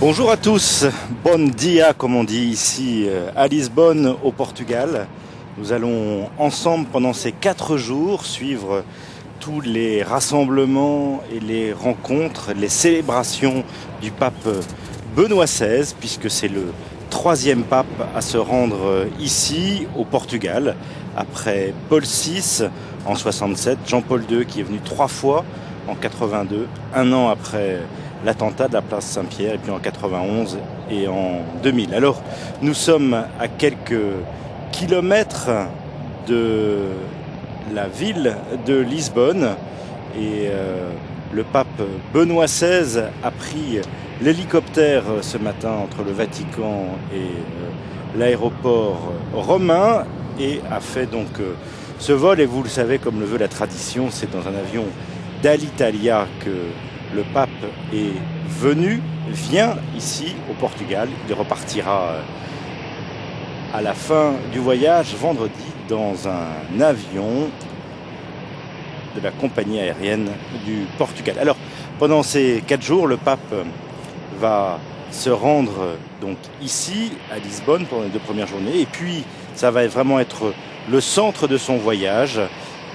Bonjour à tous, bon dia comme on dit ici à Lisbonne au Portugal. Nous allons ensemble pendant ces 4 jours suivre tous les rassemblements et les rencontres, les célébrations du pape Benoît XVI, puisque c'est le 3e pape à se rendre ici au Portugal, après Paul VI en 67, Jean-Paul II qui est venu 3 fois en 82, un an après l'attentat de la place Saint-Pierre, et puis en 91 et en 2000. Alors, nous sommes à quelques kilomètres de la ville de Lisbonne et le pape Benoît XVI a pris l'hélicoptère ce matin entre le Vatican et l'aéroport romain et a fait donc ce vol. Et vous le savez, comme le veut la tradition, c'est dans un avion d'Alitalia que le pape vient ici au Portugal. Il repartira à la fin du voyage vendredi dans un avion de la compagnie aérienne du Portugal. Alors, pendant ces 4 jours, le pape va se rendre donc ici à Lisbonne pendant les 2 premières journées, et puis ça va vraiment être le centre de son voyage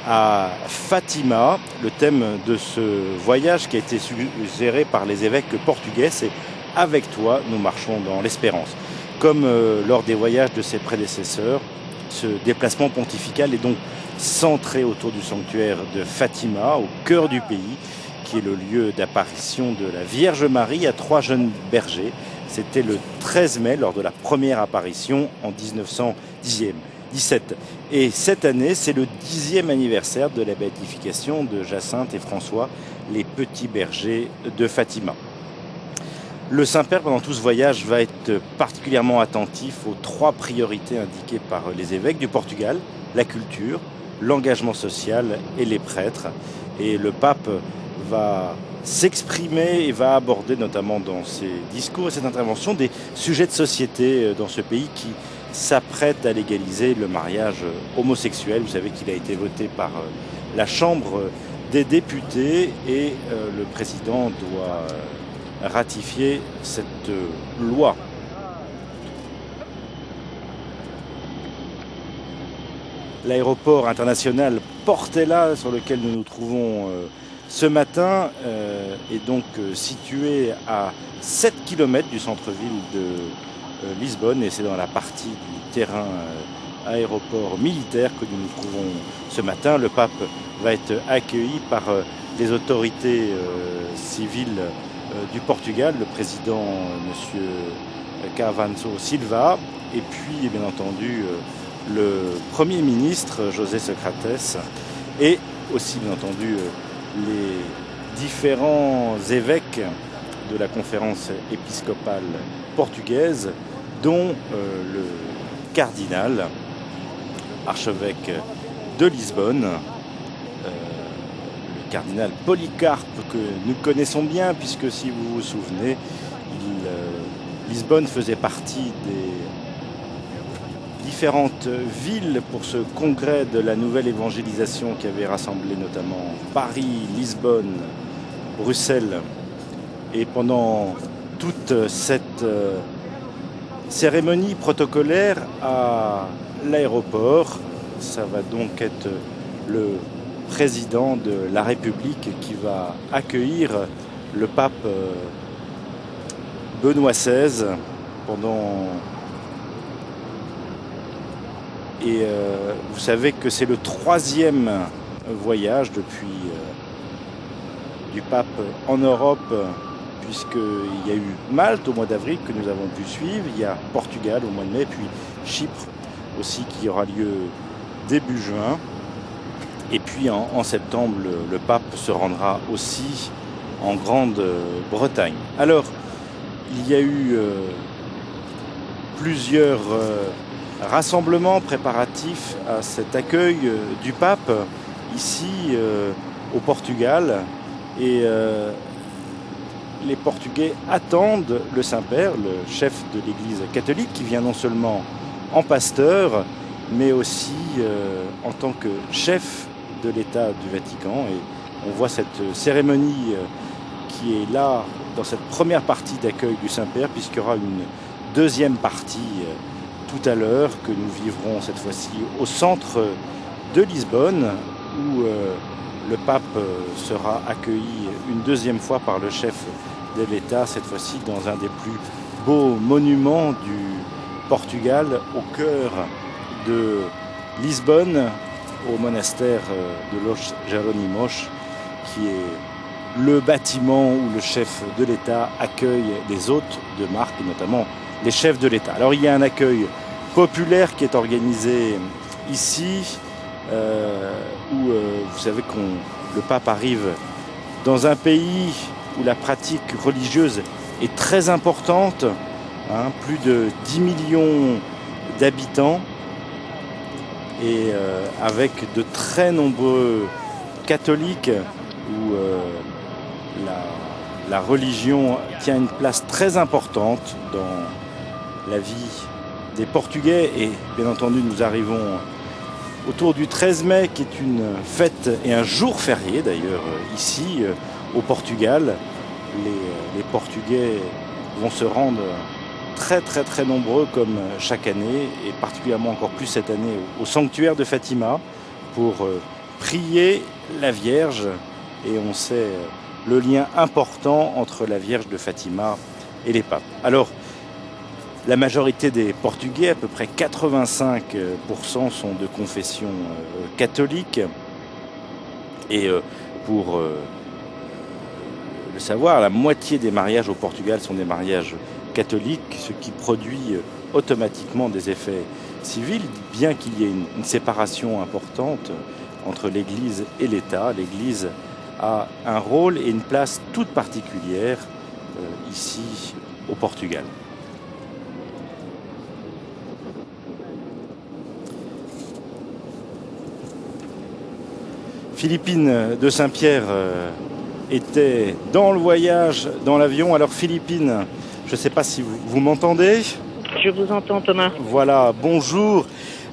à Fatima. Le thème de ce voyage qui a été suggéré par les évêques portugais, c'est « Avec toi, nous marchons dans l'espérance ». Comme lors des voyages de ses prédécesseurs, ce déplacement pontifical est donc centré autour du sanctuaire de Fatima, au cœur du pays, qui est le lieu d'apparition de la Vierge Marie à 3 jeunes bergers. C'était le 13 mai, lors de la première apparition en 1917. Et cette année, c'est le 10e anniversaire de la béatification de Jacinthe et François, les petits bergers de Fatima. Le Saint-Père, pendant tout ce voyage, va être particulièrement attentif aux 3 priorités indiquées par les évêques du Portugal: la culture, l'engagement social et les prêtres. Et le pape va s'exprimer et va aborder, notamment dans ses discours et ses interventions, des sujets de société dans ce pays qui s'apprête à légaliser le mariage homosexuel. Vous savez qu'il a été voté par la Chambre des députés et le président doit ratifier cette loi. L'aéroport international Portela, sur lequel nous nous trouvons ce matin, est donc situé à 7 km du centre-ville de Lisbonne, et c'est dans la partie du terrain aéroport militaire que nous nous trouvons ce matin. Le pape va être accueilli par les autorités civiles du Portugal, le président M. Cavaco Silva, et puis bien entendu le Premier ministre José Socrates, et aussi bien entendu les différents évêques de la conférence épiscopale portugaise, dont le cardinal, archevêque de Lisbonne, le cardinal Polycarpe, que nous connaissons bien, puisque si vous vous souvenez, Lisbonne faisait partie des différentes villes pour ce congrès de la nouvelle évangélisation qui avait rassemblé notamment Paris, Lisbonne, Bruxelles. Et pendant toute cette cérémonie protocolaire à l'aéroport, ça va donc être le président de la République qui va accueillir le pape Benoît XVI pendant... Et vous savez que c'est le 3e voyage depuis du pape en Europe, puisqu'il y a eu Malte au mois d'avril que nous avons pu suivre, il y a Portugal au mois de mai, puis Chypre aussi qui aura lieu début juin. Et puis en septembre, le pape se rendra aussi en Grande-Bretagne. Alors, il y a eu plusieurs rassemblements préparatifs à cet accueil du pape ici au Portugal. Et les Portugais attendent le Saint-Père, le chef de l'Église catholique, qui vient non seulement en pasteur, mais aussi en tant que chef de l'État du Vatican. Et on voit cette cérémonie qui est là dans cette première partie d'accueil du Saint-Père, puisqu'il y aura une deuxième partie tout à l'heure que nous vivrons cette fois-ci au centre de Lisbonne, où le pape sera accueilli une deuxième fois par le chef de l'État, cette fois-ci dans un des plus beaux monuments du Portugal, au cœur de Lisbonne, au monastère de Los Jerónimos, qui est le bâtiment où le chef de l'État accueille les hôtes de marque, et notamment les chefs de l'État. Alors il y a un accueil populaire qui est organisé ici, où vous savez que le pape arrive dans un pays où la pratique religieuse est très importante, hein, plus de 10 millions d'habitants, et avec de très nombreux catholiques, où la religion tient une place très importante dans la vie des Portugais. Et bien entendu, nous arrivons autour du 13 mai, qui est une fête et un jour férié d'ailleurs ici au Portugal. Les Portugais vont se rendre très nombreux comme chaque année, et particulièrement encore plus cette année au sanctuaire de Fatima pour prier la Vierge. Et on sait le lien important entre la Vierge de Fatima et les papes. Alors, la majorité des Portugais, à peu près 85%, sont de confession catholique. Et pour le savoir, la moitié des mariages au Portugal sont des mariages catholiques, ce qui produit automatiquement des effets civils, bien qu'il y ait une séparation importante entre l'Église et l'État. L'Église a un rôle et une place toute particulière ici au Portugal. Philippine de Saint-Pierre était dans le voyage, dans l'avion. Alors Philippine, je ne sais pas si vous m'entendez. Je vous entends, Thomas. Voilà, bonjour.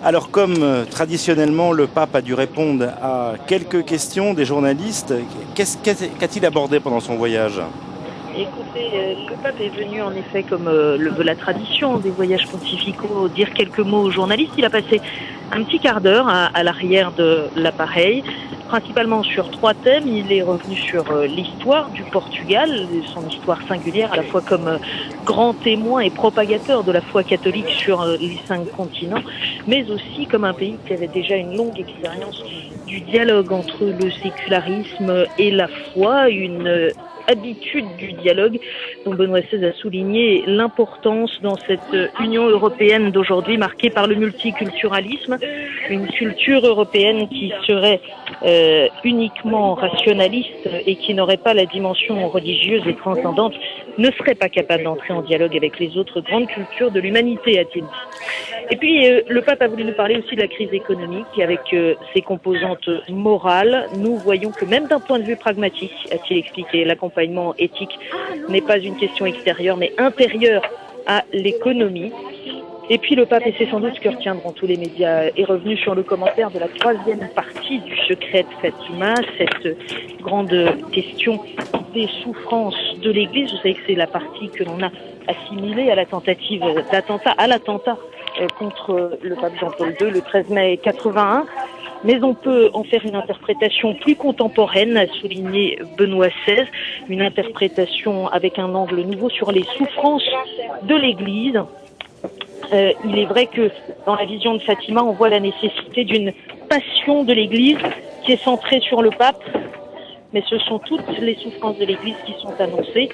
Alors comme traditionnellement, le pape a dû répondre à quelques questions des journalistes. Qu'a-t-il abordé pendant son voyage ? Écoutez, le pape est venu en effet, comme le veut la tradition des voyages pontificaux, dire quelques mots aux journalistes. Il a passé un petit quart d'heure à l'arrière de l'appareil, principalement sur 3 thèmes. Il est revenu sur l'histoire du Portugal, son histoire singulière, à la fois comme grand témoin et propagateur de la foi catholique sur les 5 continents, mais aussi comme un pays qui avait déjà une longue expérience du dialogue entre le sécularisme et la foi, une habitude du dialogue dont Benoît XVI a souligné l'importance dans cette Union européenne d'aujourd'hui marquée par le multiculturalisme, une culture européenne qui serait uniquement rationaliste et qui n'aurait pas la dimension religieuse et transcendante ne serait pas capable d'entrer en dialogue avec les autres grandes cultures de l'humanité, a-t-il dit. Et puis le pape a voulu nous parler aussi de la crise économique avec ses composantes morales. Nous voyons que même d'un point de vue pragmatique, a-t-il expliqué, l'accompagnement éthique n'est pas une question extérieure mais intérieure à l'économie. Et puis le pape, et c'est sans doute ce que retiendront tous les médias, est revenu sur le commentaire de la 3e partie du secret de Fatima, cette grande question des souffrances de l'Église. Vous savez que c'est la partie que l'on a assimilée à la tentative d'attentat, à l'attentat contre le pape Jean-Paul II le 13 mai 81. Mais on peut en faire une interprétation plus contemporaine, a souligné Benoît XVI, une interprétation avec un angle nouveau sur les souffrances de l'Église. Il est vrai que dans la vision de Fatima, on voit la nécessité d'une passion de l'Église qui est centrée sur le pape, mais ce sont toutes les souffrances de l'Église qui sont annoncées.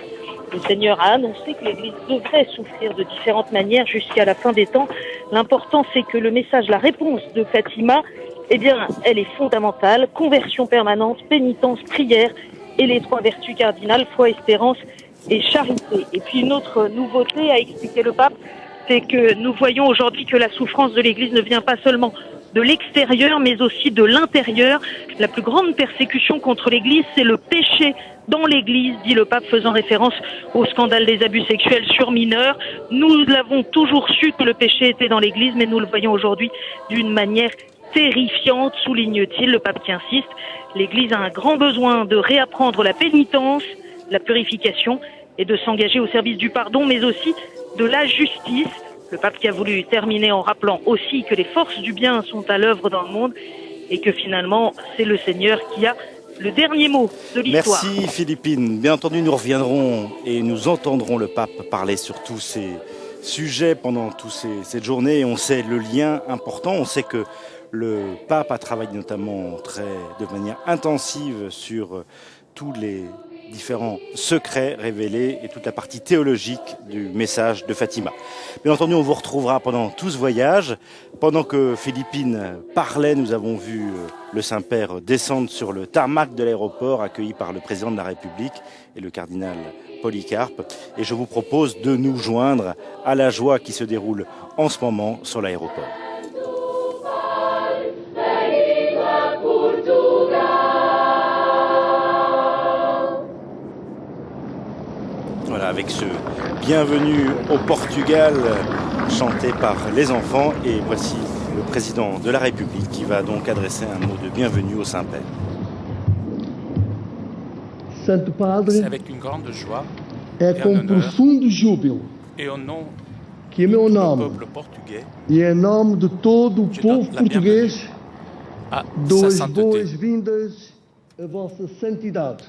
Le Seigneur a annoncé que l'Église devrait souffrir de différentes manières jusqu'à la fin des temps. L'important, c'est que le message, la réponse de Fatima, eh bien, elle est fondamentale. Conversion permanente, pénitence, prière et les 3 vertus cardinales, foi, espérance et charité. Et puis une autre nouveauté, a expliqué le pape, c'est que nous voyons aujourd'hui que la souffrance de l'Église ne vient pas seulement de l'extérieur, mais aussi de l'intérieur. La plus grande persécution contre l'Église, c'est le péché dans l'Église, dit le pape, faisant référence au scandale des abus sexuels sur mineurs. Nous l'avons toujours su que le péché était dans l'Église, mais nous le voyons aujourd'hui d'une manière terrifiante, souligne-t-il, le pape qui insiste. L'Église a un grand besoin de réapprendre la pénitence, la purification et de s'engager au service du pardon, mais aussi de la justice. Le pape qui a voulu terminer en rappelant aussi que les forces du bien sont à l'œuvre dans le monde et que finalement, c'est le Seigneur qui a le dernier mot de l'histoire. Merci Philippine. Bien entendu, nous reviendrons et nous entendrons le pape parler sur tous ces sujets pendant cette journée. Et on sait le lien important. On sait que le pape a travaillé notamment de manière intensive sur tous les différents secrets révélés et toute la partie théologique du message de Fatima. Bien entendu, on vous retrouvera pendant tout ce voyage. Pendant que Philippine parlait, nous avons vu le Saint-Père descendre sur le tarmac de l'aéroport, accueilli par le président de la République et le cardinal Polycarpe. Et je vous propose de nous joindre à la joie qui se déroule en ce moment sur l'aéroport. Voilà, avec ce bienvenue au Portugal chanté par les enfants. Et voici le président de la République qui va donc adresser un mot de bienvenue au Saint-Père. C'est avec une grande joie é com profundo júbilo et au nom que, em de meu tout le nome peuple portugais, e em nome de todo o Je povo donne la português, à dou sa as sainteté. boas-vindas à Vossa Santidade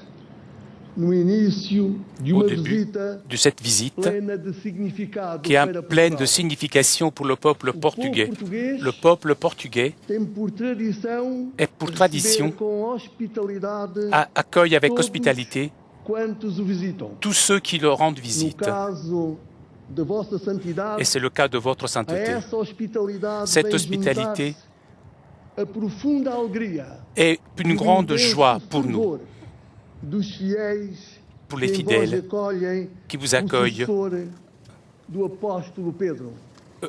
no início de Au uma début visita de cette visite plena de significado qui est para pleine de Portugal. signification pour le peuple portugais. português Le peuple portugais Tem por tradição est pour tradition receber com hospitalidade accueille avec todos hospitalité quantos o visitam. tous ceux qui leur rendent No visite. caso de Vossa Santidade, Et c'est le cas de votre a sainteté. essa hospitalidade Cette vem hospitalité juntar-se a profunda alegria est une do grande intenso joie pour nous, fervor dos fiéis pour les que em vós fidèles acolhem qui vous o accueillent, sucessor do apóstolo Pedro.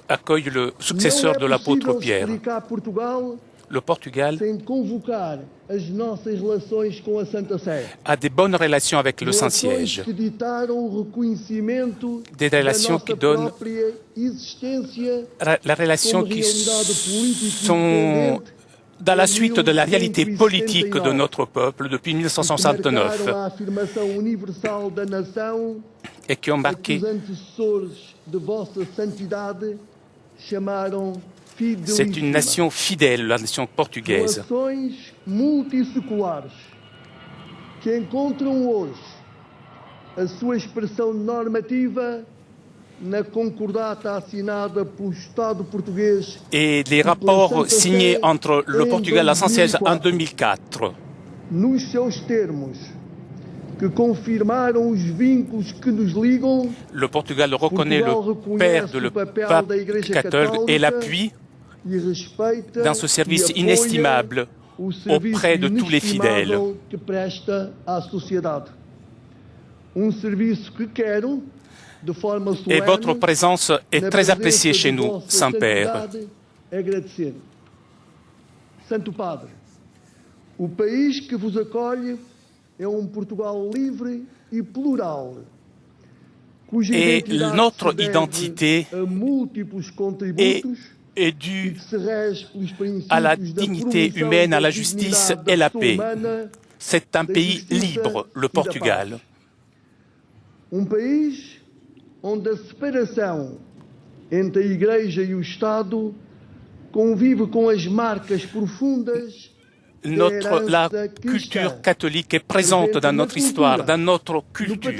accueillent le Não successeur é de l'apôtre possível Pierre. explicar Portugal Le Portugal sem convocar as nossas relações com a Santa Sé. a des bonnes relations avec le Relações Saint-Siège, que ditaram o reconhecimento des da relations nossa qui donnent própria existência la relation como qui realidade política sont independente dans la suite de la réalité politique de notre peuple depuis que 1969 marcaram a afirmação universal da nação et qui ont a que marqué os antecessores de Vossa Santidade chamaram c'est une fidelíssima. nation fidèle, la nation portugaise. Relações multisseculares que encontram hoje a sua expressão normativa na concordata assinada pelo Estado português Et les rapports signés entre le Portugal et la Saint-Siège en 2004 nos seus termos, que confirmaram os vínculos que nos ligam. le Portugal reconnaît le père de le pape catholique et l'appuie E respeita dans ce service e apoia inestimable o serviço auprès de tous les fidèles. inestimável que presta à sociedade. Serviço que quero, de forma Et solene, votre présence est na très appréciée presença chez de nous, Vossa Saint-Père. Santidade, agradecer. Santo Padre, o país que vos acolhe é Portugal livre e plural, cuja Et identidade notre se deve identité a múltiplos contributos est e due que se rege pelos princípios à la da dignité promoção humaine, à da la justice dignidade da et la pessoa paix. humana, C'est un da pays justiça libre, e le da Portugal. paz. País onde a separação entre a Igreja e o Estado convive com as marcas profundas La culture catholique est présente dans notre histoire, dans notre culture,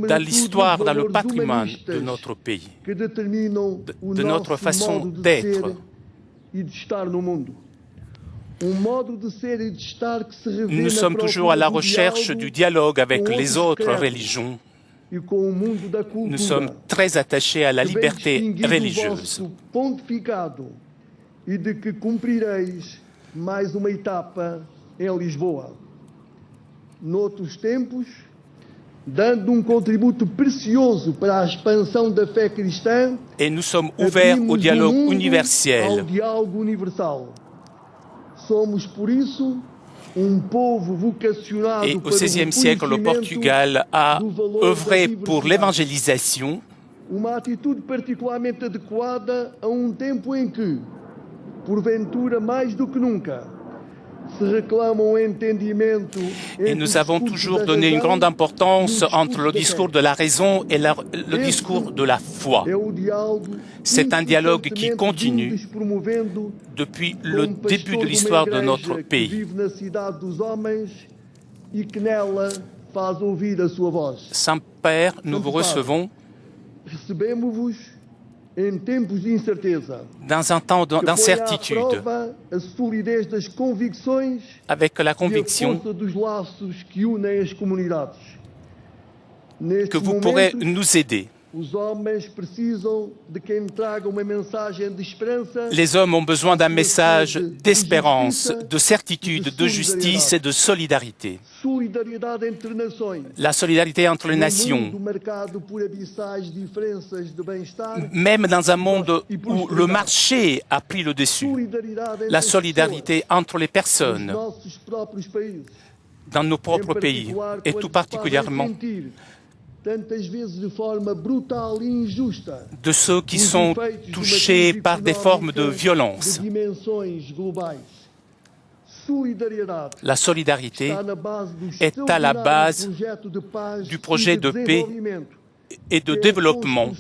dans l'histoire, dans le patrimoine de notre pays, de notre façon d'être. Nous sommes toujours à la recherche du dialogue avec les autres religions. Nous sommes très attachés à la liberté religieuse. E de que cumprireis mais uma etapa em Lisboa. Noutros tempos, dando contributo precioso para a expansão da fé cristã, et nous sommes ouverts au dialogue universel. Ao diálogo universal. Somos, por isso, povo vocacionado et au XVIe siècle, le Portugal a œuvré pour l'évangélisation. Uma atitude particularmente adequada a tempo em que, porventura mais do que nunca, Et nous avons toujours donné une grande importance entre le discours de la raison et le discours de la foi. C'est un dialogue qui continue depuis le début de l'histoire de notre pays. Saint-Père, nous vous recevons dans un temps d'incertitude, avec la conviction que vous pourrez nous aider. Les hommes ont besoin d'un message d'espérance, de certitude, de justice et de solidarité. La solidarité entre les nations. Même dans un monde où le marché a pris le dessus. La solidarité entre les personnes dans nos propres pays et tout particulièrement de ceux qui sont touchés par des formes de violence. La solidarité est à la base du projet de paix et de développement.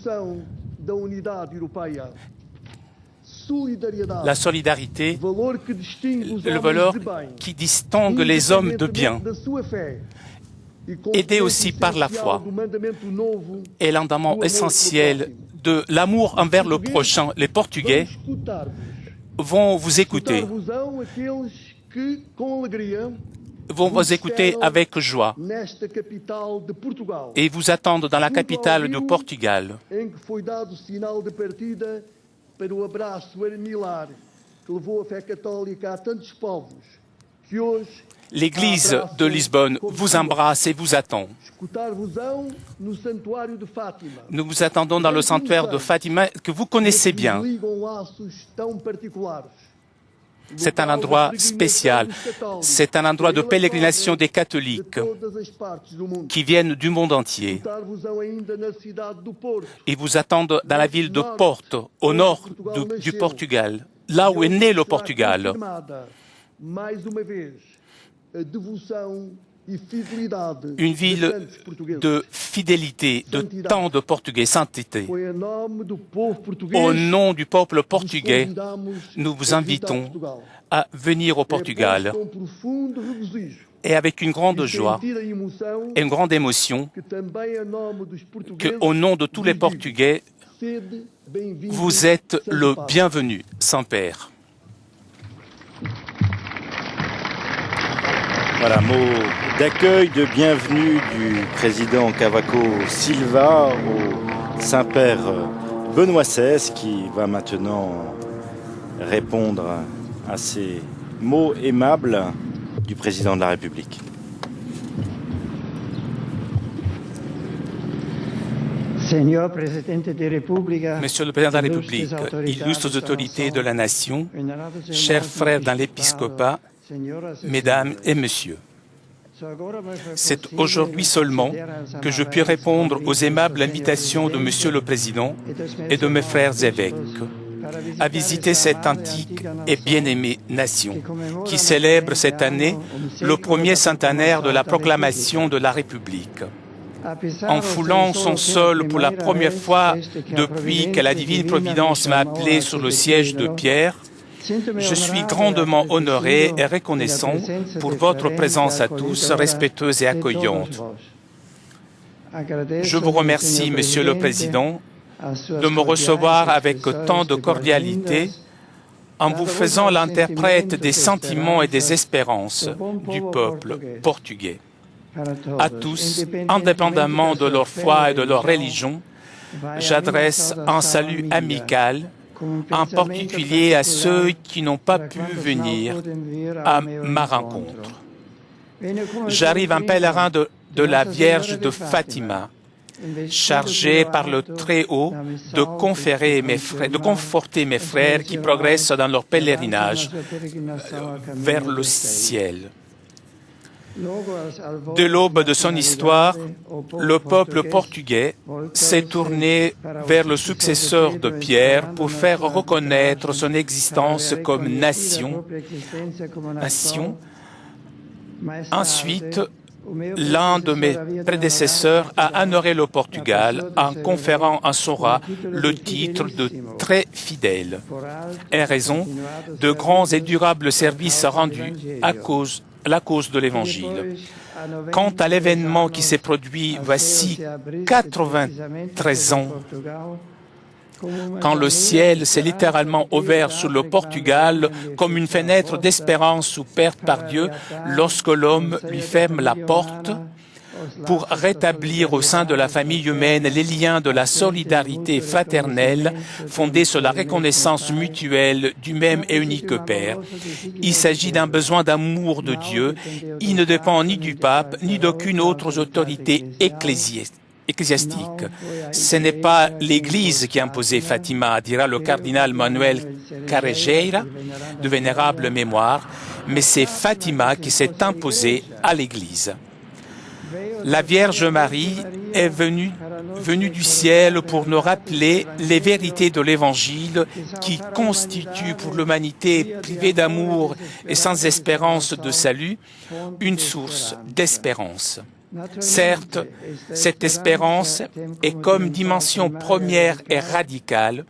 La solidarité, le valeur qui distingue les hommes de bien, aidé aussi par la foi, est l'endament essentiel de l'amour envers le prochain. Les Portugais vont vous écouter, avec joie et vous attendent dans la capitale du Portugal. L'Église de Lisbonne vous embrasse et vous attend. Nous vous attendons dans le sanctuaire de Fatima que vous connaissez bien. C'est un endroit spécial. C'est un endroit de pélégrination des catholiques qui viennent du monde entier. Ils vous attendent dans la ville de Porto, au nord du Portugal, là où est né le Portugal. Une ville de fidélité, de tant de Portugais, sainteté. Au nom du peuple portugais, nous vous invitons à venir au Portugal et avec une grande joie et une grande émotion qu'au nom de tous les Portugais, vous êtes le bienvenu, Saint-Père. Voilà, mot d'accueil, de bienvenue du président Cavaco Silva au Saint-Père Benoît XVI qui va maintenant répondre à ces mots aimables du président de la République. Monsieur le Président de la République, illustres autorités de la nation, chers frères dans l'épiscopat, Mesdames et Messieurs, c'est aujourd'hui seulement que je puis répondre aux aimables invitations de Monsieur le Président et de mes frères évêques à visiter cette antique et bien-aimée nation qui célèbre cette année le premier centenaire de la proclamation de la République. En foulant son sol pour la première fois depuis que la divine providence m'a appelé sur le siège de Pierre, je suis grandement honoré et reconnaissant pour votre présence à tous, respectueuse et accueillante. Je vous remercie, Monsieur le Président, de me recevoir avec tant de cordialité en vous faisant l'interprète des sentiments et des espérances du peuple portugais. À tous, indépendamment de leur foi et de leur religion, j'adresse un salut amical, en particulier à ceux qui n'ont pas pu venir à ma rencontre. J'arrive un pèlerin de la Vierge de Fatima, chargé par le Très-Haut de conforter mes frères qui progressent dans leur pèlerinage vers le ciel. Dès l'aube de son histoire, le peuple portugais s'est tourné vers le successeur de Pierre pour faire reconnaître son existence comme nation. Ensuite, l'un de mes prédécesseurs a honoré le Portugal en conférant à Sora le titre de très fidèle, en raison de grands et durables services rendus à la cause de l'Évangile. Quant à l'événement qui s'est produit voici 93 ans, quand le ciel s'est littéralement ouvert sur le Portugal comme une fenêtre d'espérance ouverte par Dieu lorsque l'homme lui ferme la porte pour rétablir au sein de la famille humaine les liens de la solidarité fraternelle fondés sur la reconnaissance mutuelle du même et unique Père. Il s'agit d'un besoin d'amour de Dieu. Il ne dépend ni du pape ni d'aucune autre autorité ecclésiastique. Ce n'est pas l'Église qui a imposé Fatima, dira le cardinal Manuel Carrejeira, de vénérable mémoire, mais c'est Fatima qui s'est imposée à l'Église. La Vierge Marie est venue du ciel pour nous rappeler les vérités de l'Évangile qui constituent pour l'humanité privée d'amour et sans espérance de salut une source d'espérance. Certes, cette espérance est comme dimension première et radicale,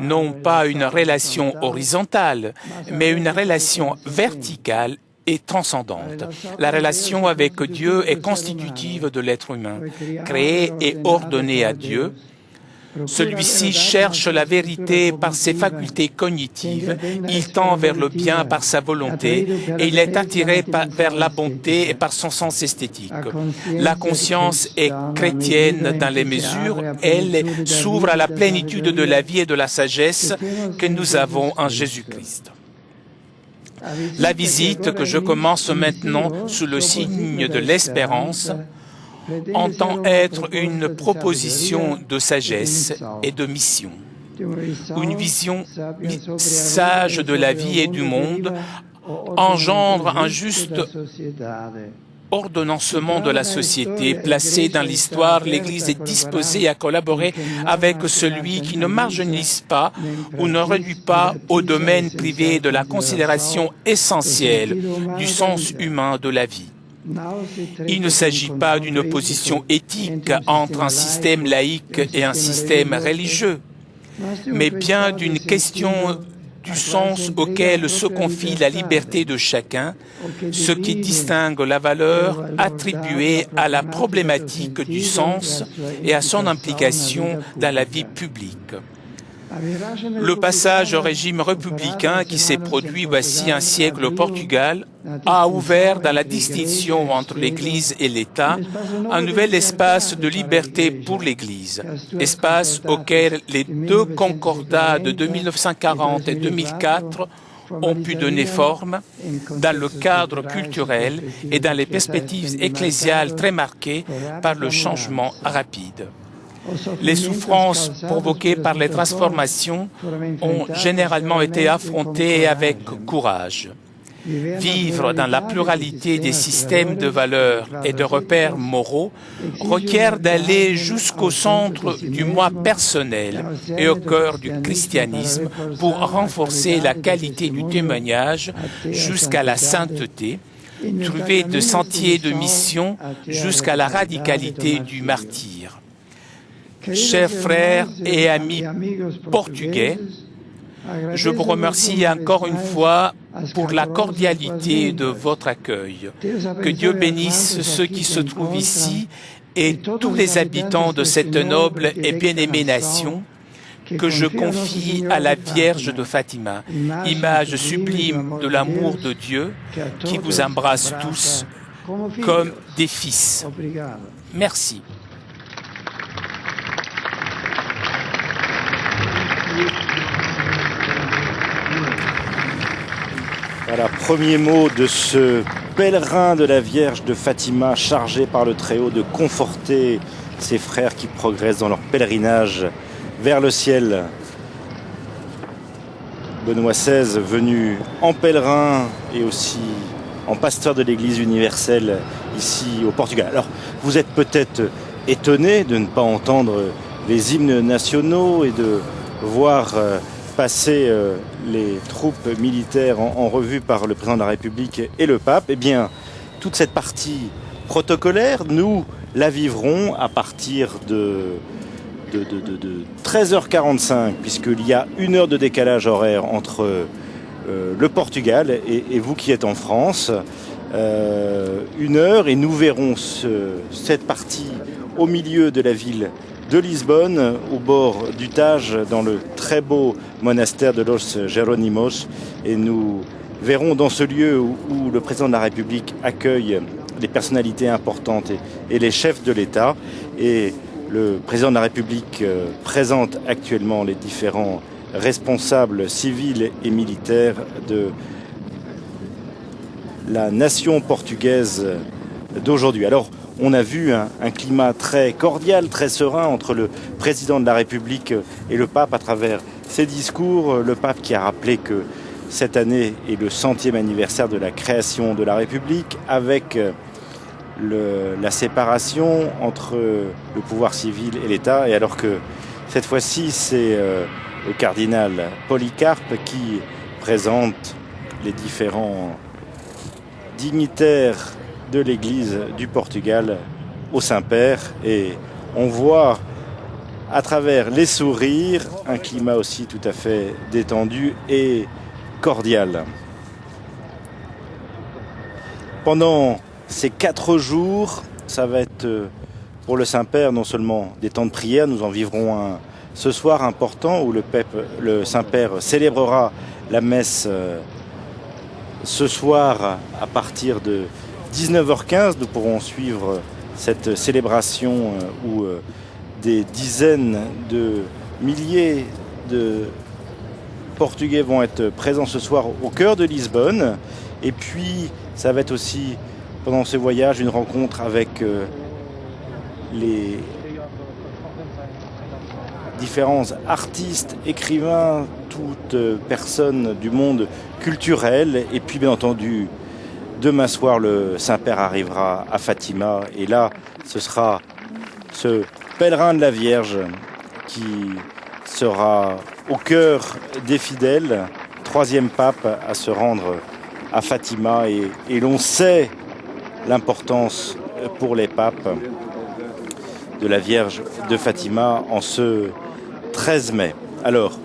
non pas une relation horizontale, mais une relation verticale et transcendante. La relation avec Dieu est constitutive de l'être humain, créé et ordonné à Dieu. Celui-ci cherche la vérité par ses facultés cognitives, il tend vers le bien par sa volonté et il est attiré vers la bonté et par son sens esthétique. La conscience est chrétienne dans les mesures, elle s'ouvre à la plénitude de la vie et de la sagesse que nous avons en Jésus-Christ. La visite que je commence maintenant sous le signe de l'espérance entend être une proposition de sagesse et de mission. Une vision sage de la vie et du monde engendre un juste ordonnancement de la société. Placée dans l'histoire, l'Église est disposée à collaborer avec celui qui ne marginalise pas ou ne réduit pas au domaine privé de la considération essentielle du sens humain de la vie. Il ne s'agit pas d'une opposition éthique entre un système laïque et un système religieux, mais bien d'une question du sens auquel se confie la liberté de chacun, ce qui distingue la valeur attribuée à la problématique du sens et à son implication dans la vie publique. Le passage au régime républicain qui s'est produit voici un siècle au Portugal a ouvert dans la distinction entre l'Église et l'État un nouvel espace de liberté pour l'Église, espace auquel les deux concordats de 1940 et 2004 ont pu donner forme dans le cadre culturel et dans les perspectives ecclésiales très marquées par le changement rapide. Les souffrances provoquées par les transformations ont généralement été affrontées avec courage. Vivre dans la pluralité des systèmes de valeurs et de repères moraux requiert d'aller jusqu'au centre du moi personnel et au cœur du christianisme pour renforcer la qualité du témoignage jusqu'à la sainteté, trouver de sentiers de mission jusqu'à la radicalité du martyre. Chers frères et amis portugais, je vous remercie encore une fois pour la cordialité de votre accueil. Que Dieu bénisse ceux qui se trouvent ici et tous les habitants de cette noble et bien-aimée nation que je confie à la Vierge de Fatima, image sublime de l'amour de Dieu qui vous embrasse tous comme des fils. Merci. Voilà, premier mot de ce pèlerin de la Vierge de Fatima, chargé par le Très-Haut de conforter ses frères qui progressent dans leur pèlerinage vers le ciel. Benoît XVI venu en pèlerin et aussi en pasteur de l'Église universelle ici au Portugal. Alors, vous êtes peut-être étonné de ne pas entendre les hymnes nationaux et de voir passer les troupes militaires en revue par le président de la République et le pape. Eh bien, toute cette partie protocolaire, nous la vivrons à partir de 13h45, puisqu'il y a 1 heure de décalage horaire entre le Portugal et vous qui êtes en France. 1 heure, et nous verrons cette partie au milieu de la ville de Lisbonne, au bord du Tage, dans le très beau monastère de Los Jerónimos. Et nous verrons dans ce lieu où le président de la République accueille les personnalités importantes et les chefs de l'État. Et le président de la République présente actuellement les différents responsables civils et militaires de la nation portugaise d'aujourd'hui. Alors, on a vu un climat très cordial, très serein entre le président de la République et le pape à travers ses discours. Le pape qui a rappelé que cette année est le 100e anniversaire de la création de la République, avec la séparation entre le pouvoir civil et l'État. Et alors que cette fois-ci, c'est le cardinal Polycarpe qui présente les différents dignitaires de l'Église du Portugal au Saint-Père, et on voit à travers les sourires un climat aussi tout à fait détendu et cordial. Pendant ces 4 jours, ça va être pour le Saint-Père non seulement des temps de prière, nous en vivrons ce soir important où le Saint-Père célébrera la messe ce soir à partir de 19h15. Nous pourrons suivre cette célébration où des dizaines de milliers de Portugais vont être présents ce soir au cœur de Lisbonne. Et puis, ça va être aussi, pendant ce voyage, une rencontre avec les différents artistes, écrivains, toutes personnes du monde culturel. Et puis, bien entendu, demain soir, le Saint-Père arrivera à Fatima. Et là, ce sera ce pèlerin de la Vierge qui sera au cœur des fidèles, 3e pape à se rendre à Fatima. Et l'on sait l'importance pour les papes de la Vierge de Fatima en ce 13 mai. Alors,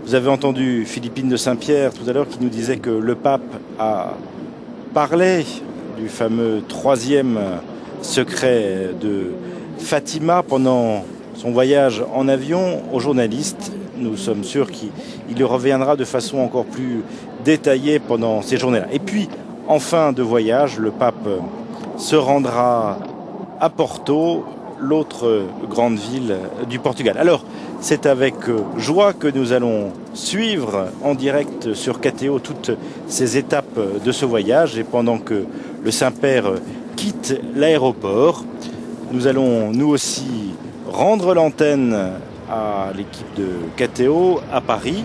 vous avez entendu Philippine de Saint-Pierre tout à l'heure qui nous disait que le pape a parlé du fameux 3e secret de Fatima pendant son voyage en avion aux journalistes. Nous sommes sûrs qu'il y reviendra de façon encore plus détaillée pendant ces journées-là. Et puis, en fin de voyage, le pape se rendra à Porto, l'autre grande ville du Portugal. Alors, c'est avec joie que nous allons suivre en direct sur KTO toutes ces étapes de ce voyage. Et pendant que le Saint-Père quitte l'aéroport, nous allons nous aussi rendre l'antenne à l'équipe de KTO à Paris.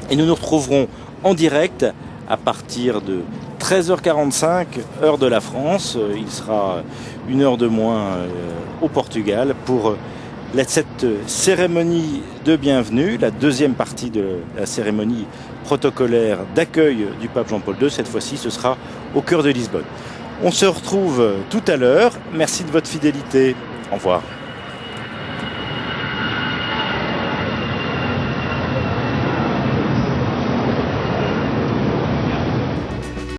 Et nous nous retrouverons en direct à partir de 13h45, heure de la France. Il sera 1 heure de moins au Portugal pour cette cérémonie de bienvenue, la 2e partie de la cérémonie protocolaire d'accueil du pape Jean-Paul II. Cette fois-ci, ce sera au cœur de Lisbonne. On se retrouve tout à l'heure. Merci de votre fidélité. Au revoir.